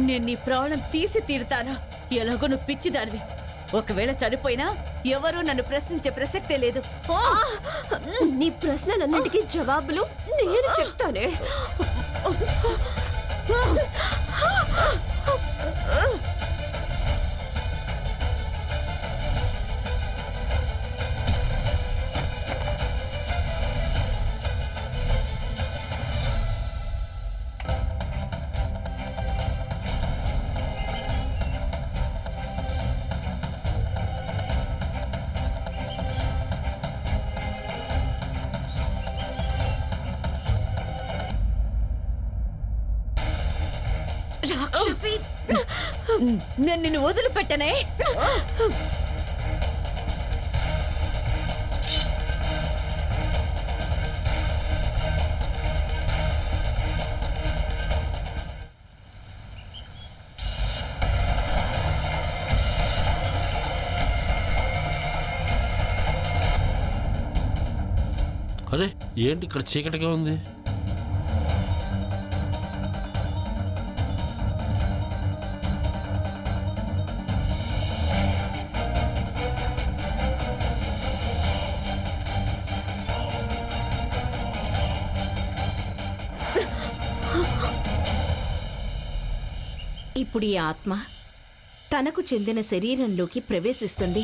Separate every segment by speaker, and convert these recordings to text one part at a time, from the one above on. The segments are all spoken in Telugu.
Speaker 1: నేను నీ ప్రాణం తీసి తీరుతాను. ఎలాగో నువ్వు పిచ్చిదానివి. ఒకవేళ చనిపోయినా ఎవరూ నన్ను ప్రశ్నించే ప్రసక్తే లేదు.
Speaker 2: నీ ప్రశ్నలన్నిటికీ జవాబులు నేను చెప్తానే.
Speaker 1: రాక్షసి, నేను నిన్ను వదిలిపెట్టనే.
Speaker 3: అరే ఏంటి ఇక్కడ చీకటిగా ఉంది?
Speaker 4: ఇప్పుడు ఈ ఆత్మ తనకు చెందిన శరీరంలోకి ప్రవేశిస్తుంది.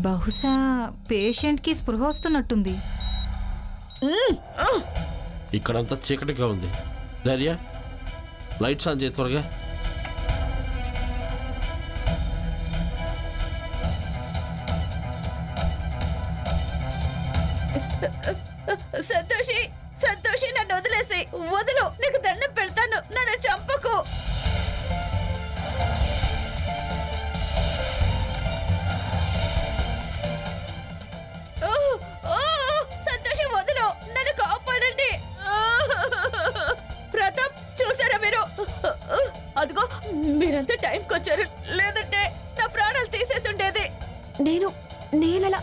Speaker 5: బహుశా పేషెంట్కి స్పృహ వస్తున్నట్టుంది.
Speaker 3: ఇక్కడంతా చీకటిగా ఉంది. ధైర్య, లైట్స్ ఆన్ చేయి త్వరగా.
Speaker 1: సంతోషి, సంతోషి, నన్ను వదిలేసి వదులు. నీకు దండం పెడతాను, నన్ను చంపకు. సంతోషి వదులు, నన్ను కాపాడండి. ప్రతాప్, చూసారా మీరు? అదిగో మీరంతా టైంకి వచ్చారు, లేదంటే నా ప్రాణాలు తీసేసి ఉండేది.
Speaker 2: నేనలా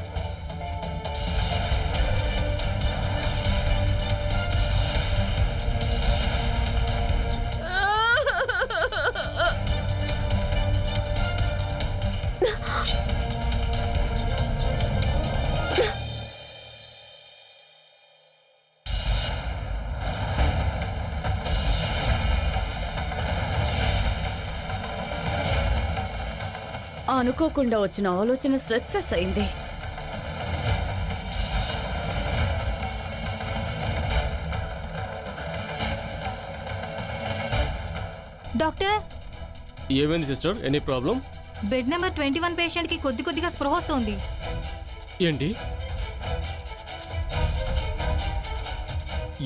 Speaker 1: అనుకోకుండా వచ్చిన ఆలోచన సక్సెస్ అయింది.
Speaker 5: డాక్టర్,
Speaker 6: ఏమైంది sister? Any problem?
Speaker 5: Bed number 21 పేషెంట్కి కొద్దిగా స్పృహ వస్తోంది.
Speaker 6: ఏంటి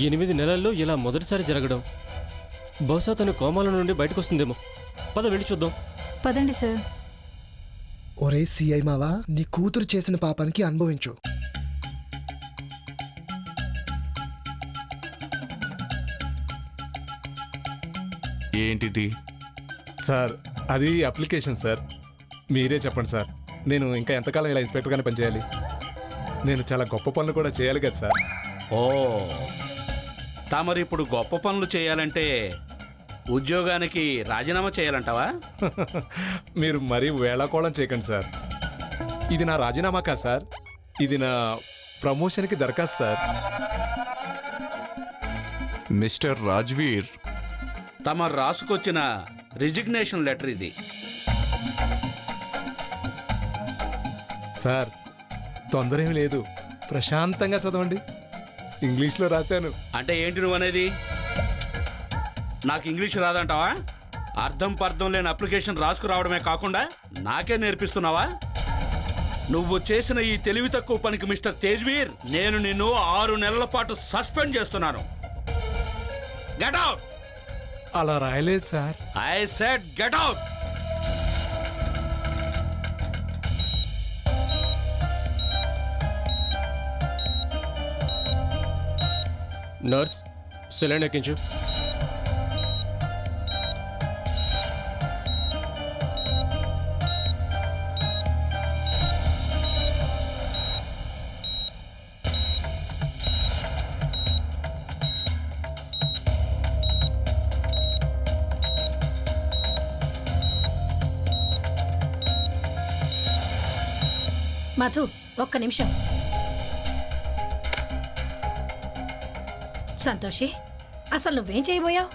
Speaker 6: 8 నెలల్లో ఇలా మొదటిసారి జరగడం? బహుశా తను కోమాల నుండి బయటకు వస్తుందేమో. పద వెళ్ళి చూద్దాం.
Speaker 5: పదండి సార్.
Speaker 7: ఒరే సిఐ మావా, నీ కూతురు చేసిన పాపానికి అనుభవించు.
Speaker 8: ఏంటిది?
Speaker 9: సార్, అది అప్లికేషన్ సార్. మీరే చెప్పండి సార్. నేను ఇంకా ఎంతకాలం ఇలా ఇన్స్పెక్టర్గానే పనిచేయాలి? నేను చాలా గొప్ప పనులు కూడా చేయాలి కదా సార్.
Speaker 8: ఓ, తమరిప్పుడు గొప్ప పనులు చేయాలంటే ఉద్యోగానికి రాజీనామా చేయాలంటావా?
Speaker 9: మీరు మరీ వేళాకోళం చేయకండి సార్. ఇది నా రాజీనామా కాదు సార్, ఇది నా ప్రమోషన్కి దరఖాస్తు సార్.
Speaker 8: మిస్టర్ రాజ్వీర్,
Speaker 10: తమ రాసుకొచ్చిన రిజిగ్నేషన్ లెటర్ ఇది.
Speaker 9: సార్, తొందర ఏమి లేదు, ప్రశాంతంగా చదవండి. ఇంగ్లీష్లో రాశాను.
Speaker 10: అంటే ఏంటి నువ్వు అనేది? నాకు ఇంగ్లీష్ రాదంటావా? అర్థం పర్థం లేని అప్లికేషన్ రాసుకురావడమే కాకుండా నాకే నేర్పిస్తున్నావా? నువ్వు చేసిన ఈ తెలివి తక్కువ పనికి మిస్టర్ తేజ్వీర్, నేను నిన్ను 6 నెలల పాటు సస్పెండ్ చేస్తున్నాను. Get out.
Speaker 9: అలా రాయలేదు sir.
Speaker 10: I said get out.
Speaker 6: Nurse saline ఎక్కించు.
Speaker 4: మధు ఒక్క నిమిషం. సంతోషి, అసలు నువ్వేం చేయబోయావు?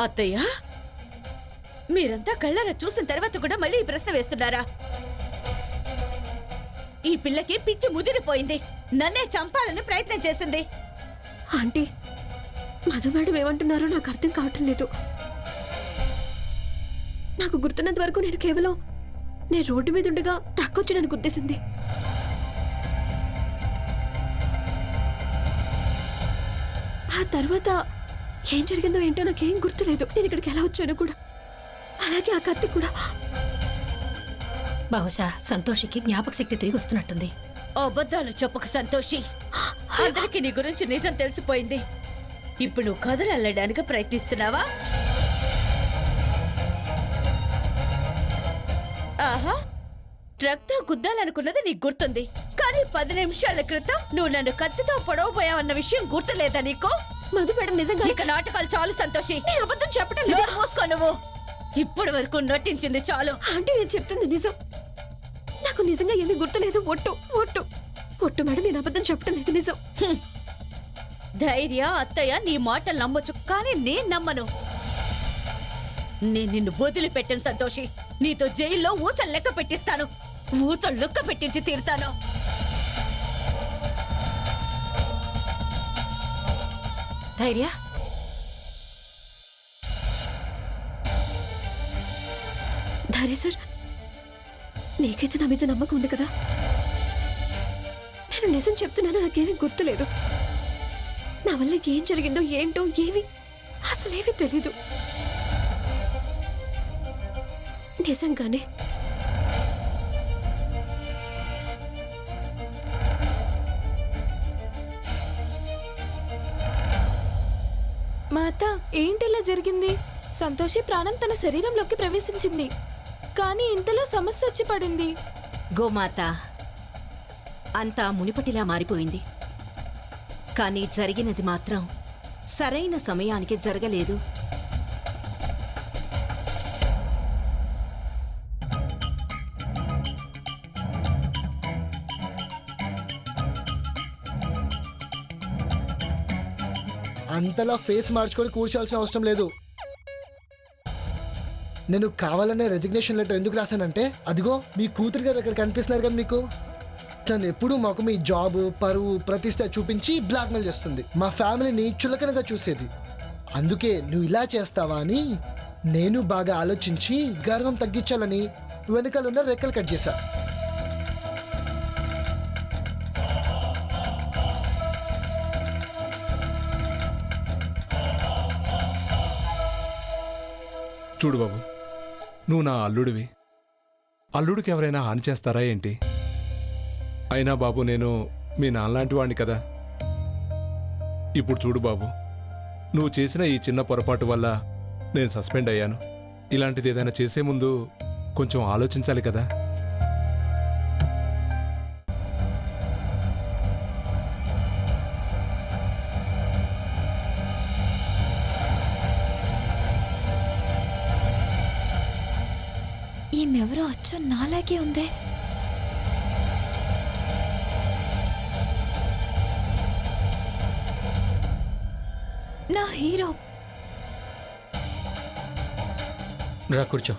Speaker 1: అత్తయ్య, మీరంతా కళ్ళారా చూసిన తర్వాత కూడా మళ్ళీ ఈ ప్రశ్న వేస్తున్నారా? ఈ పిల్లకి పిచ్చి ముదిరిపోయింది. నన్నే చంపాలని ప్రయత్నం చేసింది.
Speaker 2: ఆంటీ, మధు మేడం ఏమంటున్నారో నాకు అర్థం కావటం లేదు. నాకు గుర్తున్నంత వరకు నేను రోడ్డు మీద ఉండగా ట్రక్ వచ్చి నన్ను గుద్దేసింది. ఆ తర్వాత ఏం జరిగిందో ఏంటో నాకేం గుర్తులేదు. నేను ఇక్కడికి ఎలా వచ్చానో కూడా, అలాగే ఆ కత్తి కూడా.
Speaker 4: బహుశా సంతోషికి జ్ఞాపక శక్తి తిరిగి వస్తున్నట్టుంది.
Speaker 1: అబద్ధాలు చెప్పక సంతోషి. అందరికీ నీ గురించి నిజం తెలిసిపోయింది. ఇప్పుడు నువ్వు కథలు అల్లడానికి ప్రయత్నిస్తున్నావా? ఆహా, ట్రక్తో గుద్దాలనుకున్నది నీకు గుర్తుంది, కానీ 10 నిమిషాల క్రితం నువ్వు నన్ను కత్తితో పొడవబోయావన్న విషయం గుర్తులేదా నీకు?
Speaker 2: మధు మేడం నిజంగా
Speaker 1: ఇక నాటకాలు చాలు సంతోషి.
Speaker 2: నేను అబద్ధం చెప్పడం లేదు.
Speaker 1: నోరు మూసుకో నువ్వు. ఇప్పటి వరకు నటించింది చాలు.
Speaker 2: ఆంటీ, నేను చెప్తుంది నిజం. నాకు నిజంగా ఏమీ గుర్తులేదు. ఒట్టు ఒట్టు ఒట్టు మేడం, నేను అబద్ధం చెప్పడం లేదు, నిజం.
Speaker 1: ధైర్య అత్తయ్య నీ మాటలు నమ్మొచ్చు, కానీ నేను నమ్మను. నేను నిన్ను వదిలిపెట్టాను సంతోషి. నీతో జైల్లో ఊచలు లెక్క పెట్టిస్తాను. ఊచలు లెక్క పెట్టించి తీరుతాను.
Speaker 4: ధైర్య,
Speaker 2: ధైర్య సార్, మీకైతే నా మీద నమ్మకం ఉంది కదా? నేను నిజం చెప్తున్నాను, నాకేమీ గుర్తులేదు. నా వల్ల ఏం జరిగిందో ఏంటో అసలేమీ తెలీదు. నిజంగానే
Speaker 11: మాత, ఏంటిలా జరిగింది? సంతోషి ప్రాణం తన శరీరంలోకి ప్రవేశించింది, కానీ ఇంతలో సమస్య వచ్చి పడింది.
Speaker 4: గోమాత అంతా మునిపటిలా మారిపోయింది, కానీ జరిగినది మాత్రం సరైన సమయానికి జరగలేదు.
Speaker 7: అంతలా ఫేస్ మార్చుకొని కూర్చోవాల్సిన అవసరం లేదు. నేను కావాలనే రెసిగ్నేషన్ లెటర్ ఎందుకు రాశానంటే, అదిగో మీ కూతురు గారు అక్కడ కనిపిస్తున్నారు కదా మీకు, తను ఎప్పుడు మాకు మీ జాబ్, పరువు, ప్రతిష్ట చూపించి బ్లాక్మెయిల్ చేస్తుంది. మా ఫ్యామిలీని చులకనగా చూసేది. అందుకే నువ్వు ఇలా చేస్తావా అని నేను బాగా ఆలోచించి గర్వం తగ్గించాలని వెనకాలన్న రెక్కలు కట్ చేశా.
Speaker 9: చూడు బాబు, నువ్వు నా అల్లుడివి. అల్లుడికి ఎవరైనా హాని చేస్తారా ఏంటి? అయినా బాబు, నేను మీ నాన్నలాంటి వాడిని కదా. ఇప్పుడు చూడు బాబు, నువ్వు చేసిన ఈ చిన్న పొరపాటు వల్ల నేను సస్పెండ్ అయ్యాను. ఇలాంటిది ఏదైనా చేసే ముందు కొంచెం ఆలోచించాలి కదా.
Speaker 11: ఈమెవరో అచ్చం నాలాగే ఉందే. నా హీరో.
Speaker 6: రా కూర్చో.